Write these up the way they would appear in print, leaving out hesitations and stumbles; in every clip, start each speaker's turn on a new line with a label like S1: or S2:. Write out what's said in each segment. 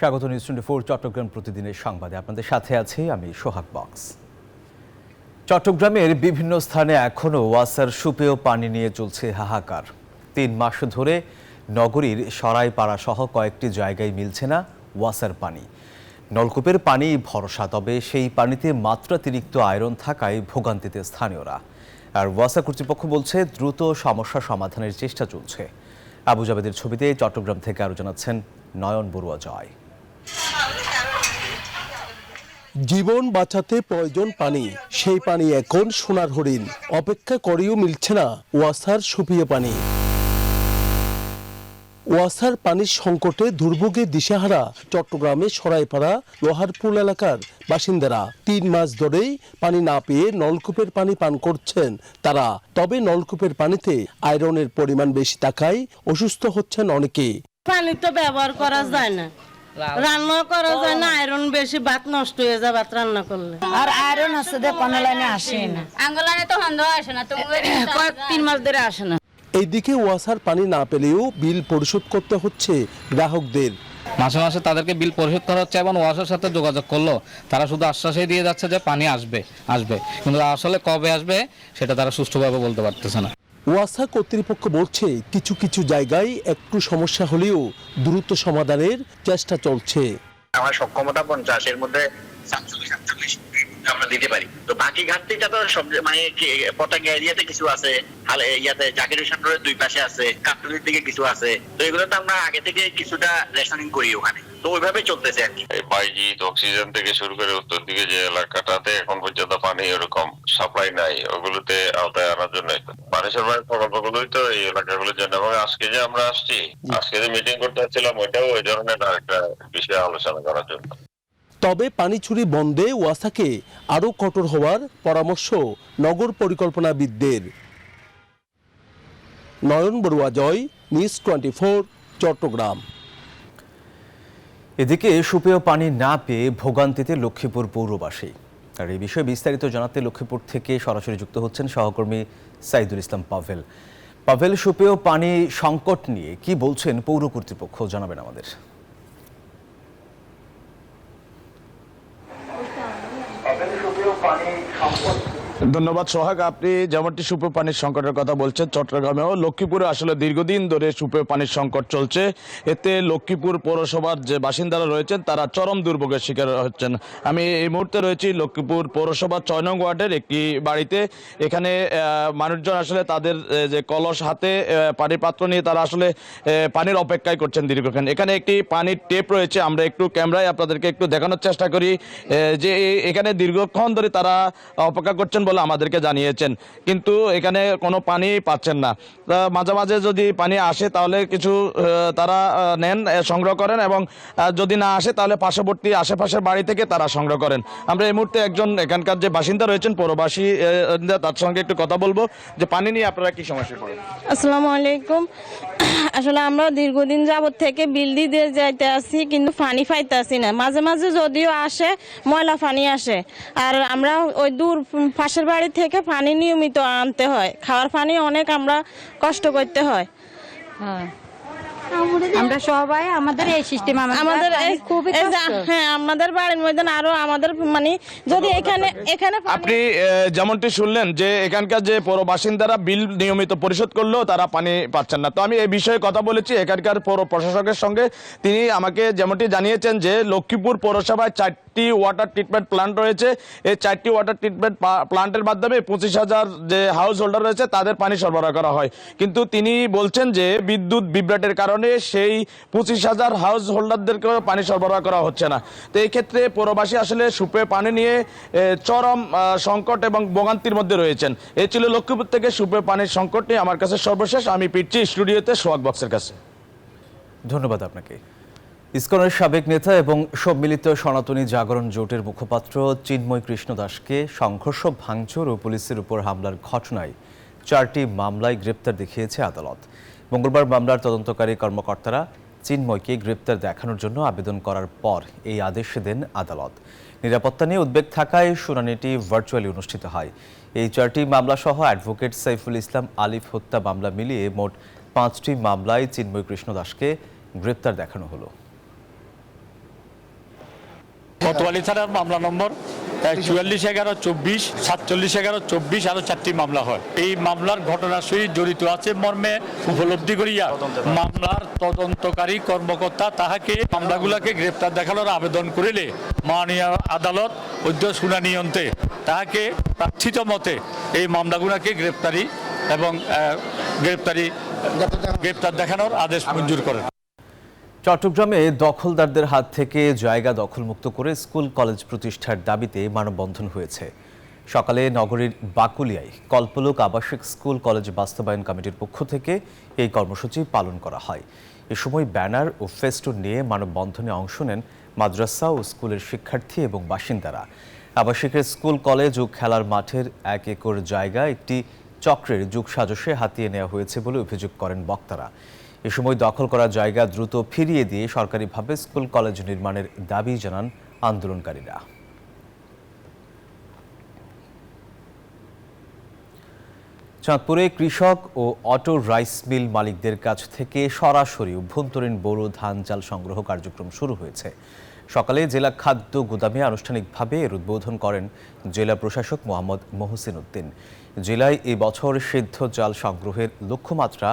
S1: স্বাগত নিউজ 24 চট্টগ্রাম প্রতিদিনের সংবাদে আপনাদের সাথে আছি আমি সোহাগ বক্স। চট্টগ্রামের বিভিন্ন স্থানে এখনও ওয়াসার সুপেয় পানি নিয়ে চলছে হাহাকার। 3 মাস ধরে নগরীর সরাইপাড়া সহ কয়েকটি জায়গায় মিলছে না ওয়াসার পানি। নলকূপের পানি ভরসা, তবে সেই পানিতে মাত্রাতিরিক্ত আয়রন থাকায় ভোগান্তিতে স্থানীয়রা। আর ওয়াসা কর্তৃপক্ষ বলছে দ্রুত সমস্যা সমাধানের চেষ্টা চলছে। আবু জাবেদের ছবিতে চট্টগ্রাম থেকে আরও জানাচ্ছেন নয়ন বড়ুয়া জয়।
S2: জীবন বাঁচাতে প্রয়োজন পানি, সেই পানি এখন সোনার হরিণ। অপেক্ষা করেও মিলছে না ওয়াসার সুপেয় পানি। ওয়াসার পানির সংকটে দুর্ভোগে দিশেহারা চট্টগ্রামের সরাইপাড়া লোহারপুল এলাকার বাসিন্দারা। 3 মাস ধরেই পানি না পেয়ে নলকূপের পানি পান করছেন তারা। তবে নলকূপের পানিতে আয়রনের পরিমাণ বেশি থাকায় অসুস্থ হচ্ছেন অনেকে।
S3: পানি তো ব্যবহার করা যায় না, রান্না করা যায় না, আয়রন বেশি, ভাত নষ্ট হয়ে যায় ভাত রান্না করলে।
S4: আর আয়রন আছে যে কোন লাইনে আসে না,
S5: আঙ্গলানে তো হন্দ আসে না, তো
S4: 3 মাস ধরে আসে না।
S2: এইদিকে ওয়াসার পানি না পেলেও বিল পরিশোধ করতে হচ্ছে গ্রাহকদের।
S6: মাসে মাসে তাদেরকে বিল পরিশোধ করা হচ্ছে এবং ওয়াসার সাথে যোগাযোগ করলো তারা শুধু আশ্বাসই দিয়ে যাচ্ছে যে পানি আসবে, কিন্তু আসলে কবে আসবে সেটা তারা সুষ্ঠুভাবে বলতে পারতেছে না।
S2: ওয়াসা কর্তৃপক্ষ বলছে কিছু কিছু জায়গায় একটু সমস্যা হলেও দ্রুত সমাধানের চেষ্টা চলছে।
S7: আমার সক্ষমতা 50 এর মধ্যে 47 আমরা দিতে পারি। তো বাকি ঘাটতিটা তো সব মানে পতাকা এরিয়াতে কিছু আছে, ইয়াতে জাকির হোসেন রোডের 2 পাশে আছে, কাটুলির দিকে কিছু আছে। তো এগুলো তো আমরা আগে থেকে কিছুটা রেশনিং করি ওখানে, তো ওইভাবে চলতেছে আর কি।
S8: বাইজিৎ অক্সিজেন থেকে শুরু করে উত্তর দিকে যে এলাকাটাতে এখন পর্যন্ত পানি এরকম সাপ্লাই নাই, ওগুলোতে আওতায় আনার জন্য পানি সরবরাহ প্রকল্পগুলোই তো এই এলাকাগুলোর জন্য। এবং আজকে যে আমরা আসছি, আজকে যে মিটিং করতে চাচ্ছিলাম ওইটাও ওই ধরনের একটা বিষয়ে আলোচনা করার জন্য।
S2: তবে পানি চুরি বন্ধে ওয়াসাকে আরও কঠোর হওয়ার পরামর্শ নগর পরিকল্পনাবিদদের। নয়ন বড়ুয়া জয়, নিউজ 24 চট্টগ্রাম।
S1: এদিকে সুপেয় পানি না পেয়ে ভোগান্তিতে লক্ষ্মীপুর পৌরবাসী। আর এই বিষয়ে বিস্তারিত জানাতে লক্ষ্মীপুর থেকে সরাসরি যুক্ত হচ্ছেন সহকর্মী সাইদুল ইসলাম পাভেল। পাভেল, সুপেয় পানি সংকট নিয়ে কি বলছেন পৌর কর্তৃপক্ষ, জানাবেন আমাদের।
S9: ধন্যবাদ সোহাগ। আপনি যেমনটি সুপেয় পানির সংকটের কথা বলছেন, চট্টগ্রামেও লক্ষ্মীপুরে আসলে দীর্ঘদিন ধরে সুপেয় পানির সংকট চলছে। এতে লক্ষ্মীপুর পৌরসভার যে বাসিন্দারা রয়েছেন তারা চরম দুর্ভোগের শিকার হচ্ছেন। আমি এই মুহূর্তে রয়েছি লক্ষ্মীপুর পৌরসভার 6 নং ওয়ার্ডের একটি বাড়িতে। এখানে মানুষজন আসলে তাদের যে কলস হাতে পানির পাত্র নিয়ে তারা আসলে পানির অপেক্ষায় করছেন দীর্ঘক্ষণ। এখানে একটি পানির টেপ রয়েছে, আমরা একটু ক্যামেরায় আপনাদেরকে একটু দেখানোর চেষ্টা করি যে এখানে দীর্ঘক্ষণ ধরে তারা অপেক্ষা করছেন বলে আমাদেরকে জানিয়েছেন, কিন্তু এখানে কোনো পানি পাচ্ছেন না। মাঝে মাঝে যদি পানি আসে তাহলে কিছু তারা নেন, সংগ্রহ করেন, এবং যদি না আসে তাহলে পার্শ্ববর্তী আশেপাশের বাড়ি থেকে তারা সংগ্রহ করেন। আমরা এই মুহূর্তে একজন এখানকার যে বাসিন্দা রয়েছেন পৌরবাসী, তার সঙ্গে একটু কথা বলবো যে পানি নিয়ে আপনারা কি সমস্যা পড়েন।
S3: আসসালামু আলাইকুম। আসলে আমরা দীর্ঘদিন যাবত থেকে বিল দিয়ে যাইতে আসি, কিন্তু পানি পাইতে আসি না। মাঝে মাঝে যদিও আসে, ময়লা পানি আসে। আর আমরা ওই দূর পাশের বাড়ি থেকে পানি নিয়মিত আনতে হয়, খাওয়ার পানি অনেক আমরা কষ্ট করতে হয়।
S4: আমরা সবাই আমাদের এই সিস্টেম, আমাদের খুবই
S3: হ্যাঁ, আমাদের বাড়ির মধ্যে আরো আমাদের মানে যদি এখানে
S9: আপনি যেমনটি শুনলেন যে এখানকার যে পৌর বাসিন্দারা বিল নিয়মিত পরিশোধ করলেও তারা পানি পাচ্ছেন না। তো আমি এই বিষয়ে কথা বলেছি এখানকার পৌর প্রশাসকের সঙ্গে। তিনি আমাকে যেমনটি জানিয়েছেন যে লক্ষ্মীপুর পৌরসভায় 4টি ওয়াটার ট্রিটমেন্ট প্ল্যান্ট রয়েছে। এই 4টি ওয়াটার ট্রিটমেন্ট প্ল্যান্টের মাধ্যমে 25,000 যে হাউস হোল্ডার রয়েছে তাদের পানি সরবরাহ করা হয়। কিন্তু তিনি বলছেন যে বিদ্যুৎ বিভ্রাটের কারণে সেই 25,000 হাউস হোল্ডারদেরকে পানি সরবরাহ করা হচ্ছে না। তো এই ক্ষেত্রে পৌরবাসী আসলে সুপেয় পানি নিয়ে চরম সংকট এবং ভোগান্তির মধ্যে রয়েছেন। এই ছিল লক্ষ্মীপুর থেকে সুপেয় পানির সংকট নিয়ে আমার কাছে সর্বশেষ। আমি পিটছি স্টুডিওতে সোহাগ বক্সের কাছে।
S1: ধন্যবাদ আপনাকে। ইসকনের সাবেক নেতা এবং সম্মিলিত সনাতনী জাগরণ জোটের মুখপাত্র চিন্ময় কৃষ্ণ দাসকে সংঘর্ষ, ভাঙচুর ও পুলিশের উপর হামলার ঘটনায় 4টি মামলায় গ্রেপ্তার দেখিয়েছে আদালত। মঙ্গলবার মামলার তদন্তকারী কর্মকর্তারা চিন্ময়কে গ্রেপ্তার দেখানোর জন্য আবেদন করার পর এই আদেশ দেন আদালত। নিরাপত্তা নিয়ে উদ্বেগ থাকায় শুনানিটি ভার্চুয়ালি অনুষ্ঠিত হয়। এই 4টি মামলা সহ অ্যাডভোকেট সাইফুল ইসলাম আলিফ হত্যা মামলা মিলিয়ে মোট 5টি মামলায় চিন্ময় কৃষ্ণ দাসকে গ্রেপ্তার দেখানো হলো।
S10: কোতোয়ালি থানার মামলা নম্বর 441124 471124 আরো 4টি মামলা হয়। এই মামলার ঘটনার সহিত জড়িত আছে মর্মে উপলব্ধি করিয়া মামলার তদন্তকারী কর্মকর্তা তাহাকে মামলাগুলাকে গ্রেপ্তার দেখানোর আবেদন করিলে মাননীয় আদালত অদ্য শুনানি অন্তে তাহাকে প্রার্থিত মতে এই মামলাগুলাকে গ্রেপ্তার দেখানোর আদেশ মঞ্জুর করেন।
S1: চট্টগ্রামে দখলদারদের হাত থেকে জায়গা দখলমুক্ত করে স্কুল কলেজ প্রতিষ্ঠার দাবিতে মানববন্ধন হয়েছে। সকালে নগরীর বাকুলিয়ায় কল্পলোক আবাসিক স্কুল কলেজ বাস্তবায়ন কমিটির পক্ষ থেকে এই কর্মসূচি পালন করা হয়। এ সময় ব্যানার ও ফেস্টুন নিয়ে মানববন্ধনে অংশ নেন মাদ্রাসা ও স্কুলের শিক্ষার্থী এবং বাসিন্দারা। আবাসিকের স্কুল কলেজ ও খেলার মাঠের 1 একর জায়গা একটি চক্রের যুগসাজশে হাতিয়ে নেওয়া হয়েছে বলে অভিযোগ করেন বক্তারা। এ সময় দখল করা জায়গা দ্রুত ফিরিয়ে দিয়ে সরকারিভাবে স্কুল কলেজ নির্মাণের দাবি জানান আন্দোলনকারীরা। চাঁদপুরে কৃষক ও অটো রাইস মিল মালিকদের কাছ থেকে সরাসরি অভ্যন্তরীণ বোরো ধান চাল সংগ্রহ কার্যক্রম শুরু হয়েছে। সকালে জেলা খাদ্য গুদামে আনুষ্ঠানিকভাবে এর উদ্বোধন করেন জেলা প্রশাসক মোহাম্মদ মহসিন উদ্দিন। জেলায় এই বছর সিদ্ধ চাল সংগ্রহের লক্ষ্যমাত্রা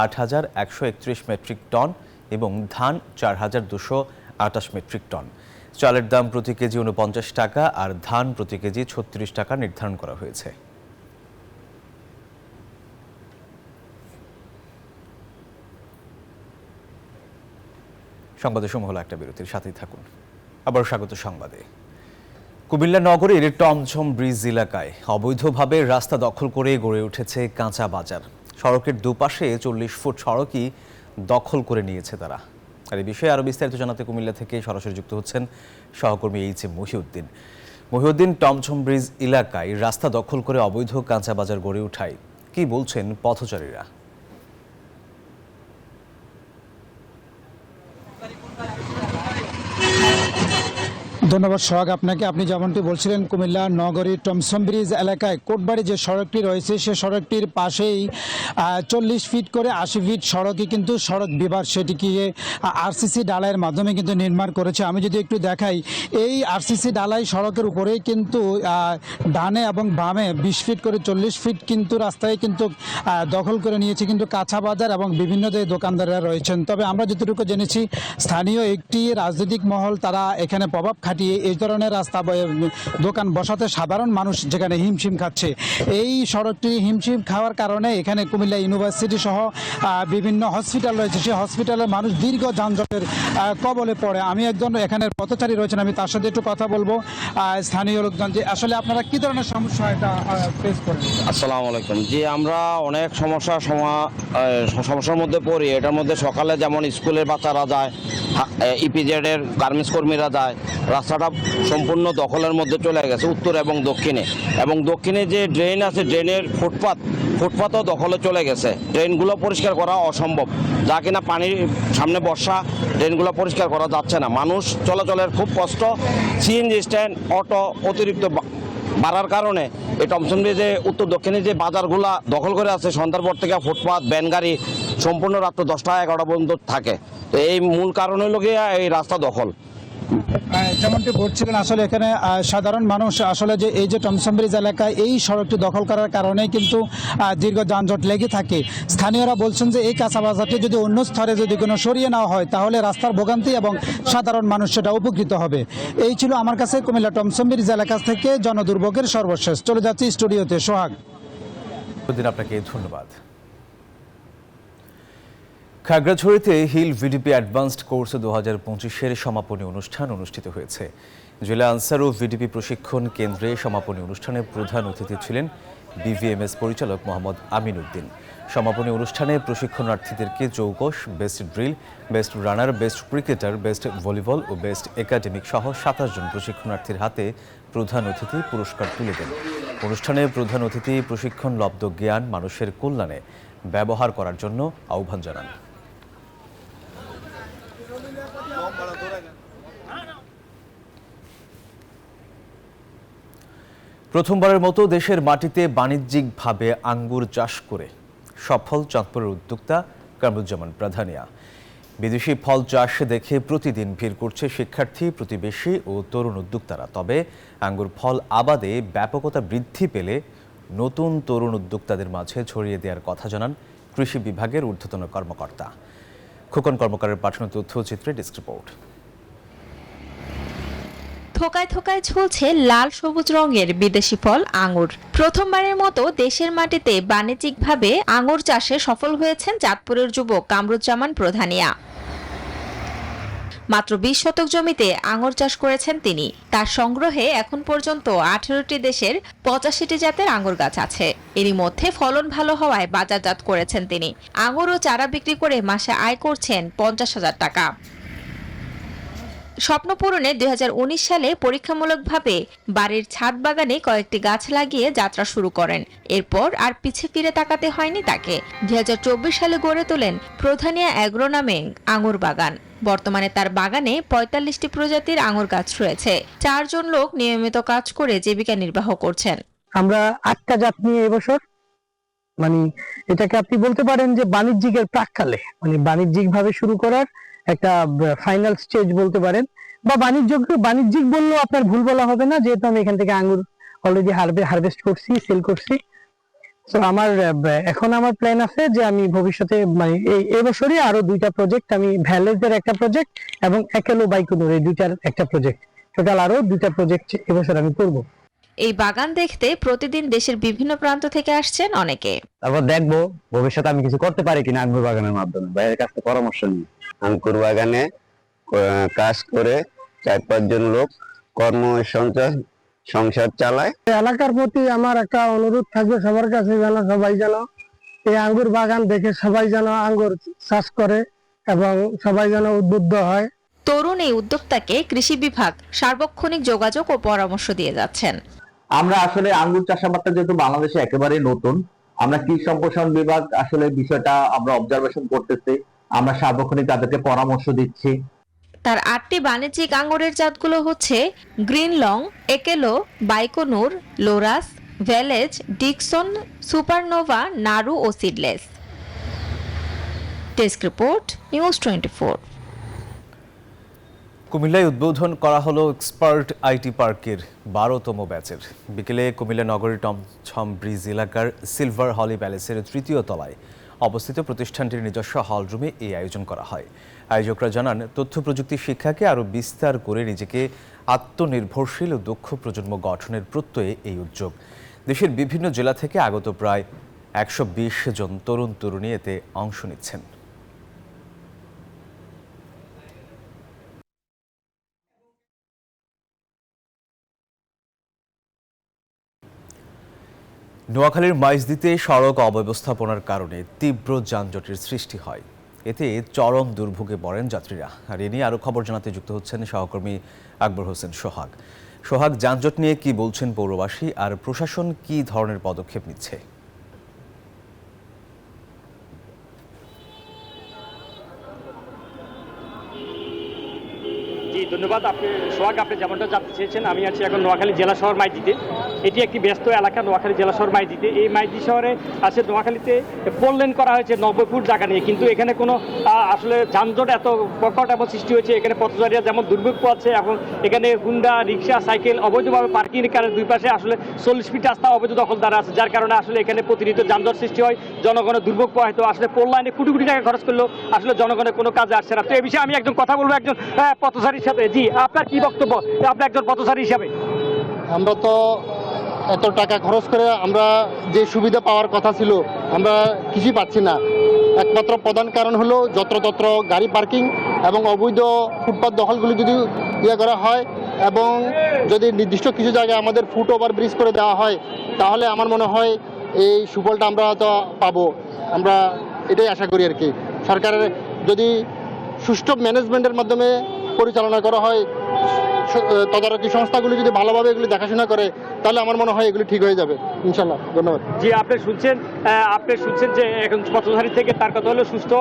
S1: ৮,১৩১ মেট্রিক টন এবং ধান ৪,২২৮ মেট্রিক টন। চালের দাম প্রতি কেজি ৪৯ টাকা আর ধান প্রতি কেজি ৩৬ টাকা নির্ধারণ করা হয়েছে। সংবাদের সময় হলো একটা বিরতির, সাথেই থাকুন। আবার স্বাগত সংবাদে। কুমিল্লা নগরীর টমঝম ব্রিজ এলাকায় অবৈধভাবে রাস্তা দখল করে গড়ে উঠেছে কাঁচা বাজার। সড়কের দুপাশে 40 ফুট সড়কই দখল করে নিয়েছে তারা। আর এই বিষয়ে আরও বিস্তারিত জানাতে কুমিল্লা থেকে সরাসরি যুক্ত হচ্ছেন সহকর্মী এইচ এম মহিউদ্দিন। মহিউদ্দিন, টমঝম ব্রিজ এলাকায় রাস্তা দখল করে অবৈধ কাঁচা বাজার গড়ে ওঠায় কি বলছেন পথচারীরা?
S11: ধন্যবাদ সোহাগ আপনাকে। আপনি যেমনটি বলছিলেন, কুমিল্লা নগরীর টমসম ব্রিজ এলাকায় কোটবাড়ি যে সড়কটি রয়েছে সে সড়কটির পাশেই 40 ফিট করে 80 ফিট সড়কে কিন্তু সড়ক বিভাগ, সেটিকে আরসিসি ডালাইয়ের মাধ্যমে কিন্তু নির্মাণ করেছে। আমি যদি একটু দেখাই, এই আরসিসি ডালাই সড়কের উপরেই কিন্তু ডানে এবং বামে 20 ফিট করে 40 ফিট কিন্তু রাস্তায় কিন্তু দখল করে নিয়েছে কিন্তু কাঁচা বাজার এবং বিভিন্ন যে দোকানদাররা রয়েছেন। তবে আমরা যতটুকু জেনেছি, স্থানীয় একটি রাজনৈতিক মহল তারা এখানে প্রভাব খাটিয়ে এই ধরনের রাস্তা দোকান বসাতে সাধারণ মানুষ যেখানে হিমশিম খাচ্ছে। এই সড়কটি হিমশিম খাওয়ার কারণে এখানে কুমিল্লা ইউনিভার্সিটি সহ বিভিন্ন হসপিটাল রয়েছে, সেই হসপিটালের মানুষ দীর্ঘ যানজটের কবলে পড়ে। আমি একজন এখানের পথচারী রয়েছেন, আমি তার সাথে একটু কথা বলবো। স্থানীয় লোকজন, যে আসলে আপনারা কি ধরনের সমস্যা এটা ফেস করেন?
S12: আসসালামু আলাইকুম। জি, আমরা অনেক সমস্যার মধ্যে পড়ি। এটার মধ্যে সকালে যেমন স্কুলের বাচ্চারা যায়, ইপিজেডের গার্মেন্টস কর্মীরা যায়, রাস্তাটা সম্পূর্ণ দখলের মধ্যে চলে গেছে উত্তর এবং দক্ষিণে যে ড্রেন আছে, ড্রেনের ফুটপাতও দখলে চলে গেছে। ড্রেনগুলো পরিষ্কার করা অসম্ভব, যা কিনা পানির সামনে বর্ষা, ড্রেনগুলো পরিষ্কার করা যাচ্ছে না। মানুষ চলাচলের খুব কষ্ট। সিএনজি স্ট্যান্ড, অটো অতিরিক্ত বাড়ার কারণে এই টমসম ব্রিজে উত্তর দক্ষিণে যে বাজারগুলা দখল করে আছে, সন্ধ্যার পর থেকে ফুটপাত, ভ্যান গাড়ি সম্পূর্ণ রাত্র 10টা 11টা পর্যন্ত থাকে। তো এই মূল কারণ হলো গিয়ে এই রাস্তা দখল।
S11: যেমনটি বলছিলেন, আসলে এখানে সাধারণ মানুষ আসলে যে এই যে টমসম ব্রিজ এলাকায় এই সড়কটি দখল করার কারণে কিন্তু দীর্ঘ যানজট লেগে থাকে। স্থানীয়রা বলছেন যে এই কাঁচা বাজারটি যদি অন্য স্তরে যদি কোনো সরিয়ে নেওয়া হয় তাহলে রাস্তার ভোগান্তি এবং সাধারণ মানুষ সেটা উপকৃত হবে। এই ছিল আমার কাছে কুমিল্লা টমসম ব্রিজ এলাকা থেকে জনদুর্ভোগের সর্বশেষ। চলে যাচ্ছি স্টুডিওতে। সোহাগ,
S1: আপনাকে ধন্যবাদ। খাগড়াছড়িতে হিল ভিডিপি অ্যাডভান্সড কোর্স 2025-এর সমাপনী অনুষ্ঠান অনুষ্ঠিত হয়েছে। জেলা আনসার ও ভিডিপি প্রশিক্ষণ কেন্দ্রে সমাপনী অনুষ্ঠানে প্রধান অতিথি ছিলেন বিভিএমএস পরিচালক মোহাম্মদ আমিন উদ্দিন। সমাপনী অনুষ্ঠানে প্রশিক্ষণার্থীদেরকে চৌকস, বেস্ট ড্রিল, বেস্ট রানার, বেস্ট ক্রিকেটার, বেস্ট ভলিবল ও বেস্ট একাডেমিক সহ 27 জন প্রশিক্ষণার্থীর হাতে প্রধান অতিথি পুরস্কার তুলে দেন। অনুষ্ঠানে প্রধান অতিথি প্রশিক্ষণলব্ধ জ্ঞান মানুষের কল্যাণে ব্যবহার করার জন্য আহ্বান জানান। প্রথমবারের মতো দেশের মাটিতে বাণিজ্যিকভাবে আঙ্গুর চাষ করে সফল চাঁদপুরের উদ্যোক্তা কামরুজ্জামান প্রাধানিয়া। বিদেশি ফল চাষ দেখে প্রতিদিন ভিড় করছে শিক্ষার্থী, প্রতিবেশী ও তরুণ উদ্যোক্তারা। তবে আঙ্গুর ফল আবাদে ব্যাপকতা বৃদ্ধি পেলে নতুন তরুণ উদ্যোক্তাদের মাঝে ছড়িয়ে দেওয়ার কথা জানান কৃষি বিভাগের ঊর্ধ্বতন কর্মকর্তা। খোকন কর্মকারের পাঠানো তথ্যচিত্রে ডেস্ক রিপোর্ট।
S13: থোকায় থোকায় ঝুলছে লাল সবুজ রঙের বিদেশি ফল আঙ্গুর। প্রথমবারের মতো দেশের মাটিতে বাণিজ্যিকভাবে আঙ্গুর চাষে সফল হয়েছেন চাঁদপুরের যুবক কামরুজ্জামান প্রধানিয়া। মাত্র 20 শতক জমিতে আঙ্গুর চাষ করেছেন তিনি। তার সংগ্রহে এখন পর্যন্ত 18টি দেশের 85টি জাতের আঙ্গুর গাছ আছে। এরই মধ্যে ফলন ভালো হওয়ায় বাজারজাত করেছেন তিনি। আঙ্গুর ও চারা বিক্রি করে মাসে আয় করছেন 50,000 টাকা। স্বপ্ন পূরণে 2019 সালে পরীক্ষামূলকভাবে বাড়ির ছাদ বাগানে কয়েকটি গাছ লাগিয়ে যাত্রা শুরু করেন। এরপর আর পিছে ফিরে তাকাতে হয়নি তাকে। 2024 সালে গড়ে তোলেন প্রধানিয়া অ্যাগ্রো নামে আঙ্গুর বাগান। বর্তমানে তার বাগানে 45টি প্রজাতির আঙ্গুর গাছ রয়েছে। 4 জন লোক নিয়মিত কাজ করে জীবিকা নির্বাহ করছেন।
S11: আমরা 8টা জাত নিয়ে এবছর এটাকে আপনি বলতে পারেন যে বাণিজ্যিকের প্রাককালে বাণিজ্যিক ভাবে শুরু করার একটা ফাইনাল স্টেজ বলতে পারেন, বা বাণিজ্যিক বললেও আপনার ভুল বলা হবে না, যেহেতু আমি এখান থেকে আঙ্গুর অলরেডি হারভেস্ট করছি, সেল করছি। তো এখন আমার প্ল্যান আছে যে আমি ভবিষ্যতে এই বছরই আরো 2টা প্রজেক্ট, আমি ভ্যালেজের একটা প্রজেক্ট এবং একেলো বাইকুনুর এই 2টার একটা প্রজেক্ট, টোটাল আরো 2টা প্রজেক্ট এবছর আমি করব।
S13: এই বাগান দেখতে প্রতিদিন দেশের বিভিন্ন প্রান্ত থেকে আসছেন অনেকে।
S12: তারপর দেখবো ভবিষ্যতে আমি কিছু করতে পারি কিনা আঙ্গুর বাগানের মাধ্যমে, বাইরের কাছ থেকে পরামর্শ নিই। আঙ্গুর বাগানে কাজ করে 4-5 জন লোক সংসার চালায়।
S11: এলাকার প্রতি আমার একটা অনুরোধ থাকবে সবার কাছে, যেন সবাই যেন এই আঙ্গুর বাগান দেখে সবাই যেন আঙ্গুর চাষ করে এবং সবাই যেন উদ্বুদ্ধ হয়।
S13: তরুণ এই উদ্যোক্তাকে কৃষি বিভাগ সার্বক্ষণিক যোগাযোগ ও পরামর্শ দিয়ে যাচ্ছেন।
S12: আমরা আসলে আঙ্গুর চাষাবাদটা যেহেতু বাংলাদেশে একেবারেই নতুন, আমরা কৃষি সম্প্রসারণ বিভাগ আসলে বিষয়টা আমরা অবজারভেশন করতেছি, আমরা সার্বক্ষণিক তাদেরকে পরামর্শ দিচ্ছি।
S13: তার 8টি বাণিজ্যিক আঙ্গুরের জাতগুলো হচ্ছে গ্রিন লং, একেলো, বাইকনুর, লোরাস, ভ্যালেজ, ডিকসন, সুপারনোভা, নারু ও সিডলেস। Desk report, news 24।
S1: কুমিল্লায় উদ্বোধন করা হলো এক্সপার্ট আইটি পার্কের 12তম ব্যাচের। বিকেলে কুমিল্লা নগরীর টমছম ব্রিজ এলাকার সিলভার হলি প্যালেসের 3য় তলায় অবস্থিত প্রতিষ্ঠানটির নিজস্ব হলরুমে এই আয়োজন করা হয়। আয়োজকরা জানান, তথ্য প্রযুক্তি শিক্ষাকে আরও বিস্তার করে নিজেকে আত্মনির্ভরশীল ও দক্ষ প্রজন্ম গঠনের প্রত্যয়ে এই উদ্যোগ। দেশের বিভিন্ন জেলা থেকে আগত প্রায় 120 জন তরুণ তরুণী এতে অংশ নিচ্ছেন। নোয়াখালীর মাইজদীতে সড়ক অব্যবস্থাপনার কারণে তীব্র যানজটের সৃষ্টি হয়। এতে চরম দুর্ভোগে পড়েন যাত্রীরা। আর এ নিয়ে আরও খবর জানাতে যুক্ত হচ্ছেন সহকর্মী আকবর হোসেন সোহাগ। সোহাগ, যানজট নিয়ে কি বলছেন পৌরবাসী, আর প্রশাসন কি ধরনের পদক্ষেপ নিচ্ছে?
S10: ধন্যবাদ। আপনি যেমনটা জানতে চেয়েছেন, আমি আছি এখন নোয়াখালী জেলা শহর মাইজদীতে। এটি একটি ব্যস্ত এলাকা, নোয়াখালী জেলা শহর মাইজদীতে। এই মাইজদী শহরে আছে নোয়াখালীতে 4 লেন করা হয়েছে 90 ফুট জায়গা নিয়ে, কিন্তু এখানে কোনো আসলে যানজট এত প্রকট এবং সৃষ্টি হয়েছে। এখানে পথচারীরা যেমন দুর্ভোগ পাচ্ছে, এখন এখানে হুন্ডা, রিক্সা, সাইকেল অবৈধভাবে পার্কিং কারণে 2 পাশে আসলে 40 ফিট রাস্তা অবৈধ দখলদার আছে, যার কারণে আসলে এখানে প্রতিনিয়ত যানজট সৃষ্টি হয়, জনগণের দুর্ভোগ প্রবাহিত। আসলে 4 লাইনে কোটি কোটি টাকা খরচ করলেও আসলে জনগণের কোনো কাজে আসছে না। তো এই বিষয়ে আমি একজন কথা বলবো একজন পথচারীর সাথে। জি, আপনার কি বক্তব্য? আপনি একজন পথচারী হিসাবে।
S11: আমরা তো এত টাকা খরচ করে আমরা যে সুবিধা পাওয়ার কথা ছিল আমরা কিছুই পাচ্ছি না। একমাত্র প্রধান কারণ হলো যত্রতত্র গাড়ি পার্কিং এবং অবৈধ ফুটপাত দখলগুলি যদি করা হয় এবং যদি নির্দিষ্ট কিছু জায়গায় আমাদের ফুট ওভার ব্রিজ করে দেওয়া হয়, তাহলে আমার মনে হয় এই সুফলটা আমরা হয়তো পাবো। আমরা এটাই আশা করি আর কি। সরকারের যদি সুষ্ঠু ম্যানেজমেন্টের মাধ্যমে পরিচালনা করা হয়, তদারকি সংস্থাগুলি যদি ভালোভাবে এগুলি দেখাশোনা করে, তাহলে আমার মনে হয় এগুলি ঠিক হয়ে যাবে ইনশাল্লাহ। ধন্যবাদ।
S10: জি, আপনি শুনছেন যে এখন পথচারী থেকে তার কথা হলো সুস্থ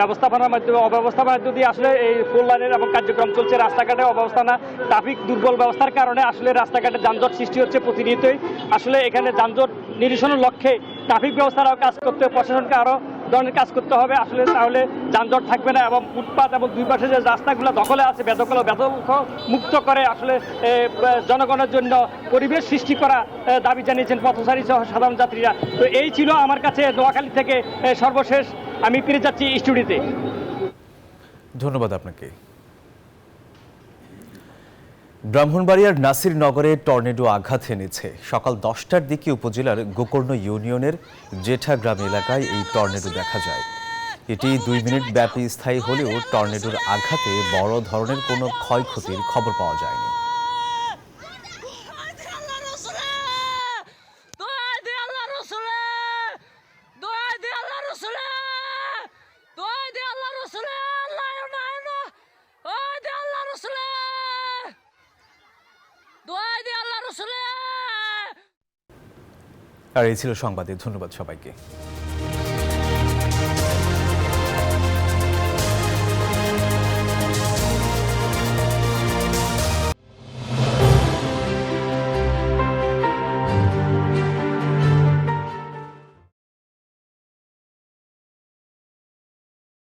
S10: ব্যবস্থাপনার মাধ্যমে অব্যবস্থাপনার যদি আসলে এই 4 লাইনের এবং কার্যক্রম চলছে, রাস্তাঘাটে অব্যবস্থাপনা, ট্রাফিক দুর্বল ব্যবস্থার কারণে আসলে রাস্তাঘাটে যানজট সৃষ্টি হচ্ছে প্রতিনিয়তই। আসলে এখানে যানজট নিরসনের লক্ষ্যে ট্রাফিক ব্যবস্থারাও কাজ করতে, প্রশাসনকে আরও ধরনের কাজ করতে হবে আসলে, তাহলে যানজট থাকবে না এবং ফুটপাত এবং দুই পাশে যে রাস্তাগুলো দখলে আছে বেদখল মুক্ত করে আসলে জনগণের জন্য পরিবেশ সৃষ্টি করা দাবি জানিয়েছেন পথচারী সহ সাধারণ যাত্রীরা। তো এই ছিল আমার কাছে নোয়াখালী থেকে সর্বশেষ, আমি ফিরে যাচ্ছি স্টুডিওতে।
S1: ধন্যবাদ আপনাকে। ব্রাহ্মণবাড়িয়ার নাসিরনগরে টর্নেডো আঘাত এনেছে। সকাল 10টার দিকে উপজেলার গোকর্ণ ইউনিয়নের জেঠা গ্রাম এলাকায় এই টর্নেডো দেখা যায়। এটি 2 মিনিট ব্যাপী স্থায়ী হলেও টর্নেডোর আঘাতে বড় ধরনের কোনো ক্ষয়ক্ষতির খবর পাওয়া যায়নি। আর এই ছিল সংবাদে। ধন্যবাদ সবাইকে।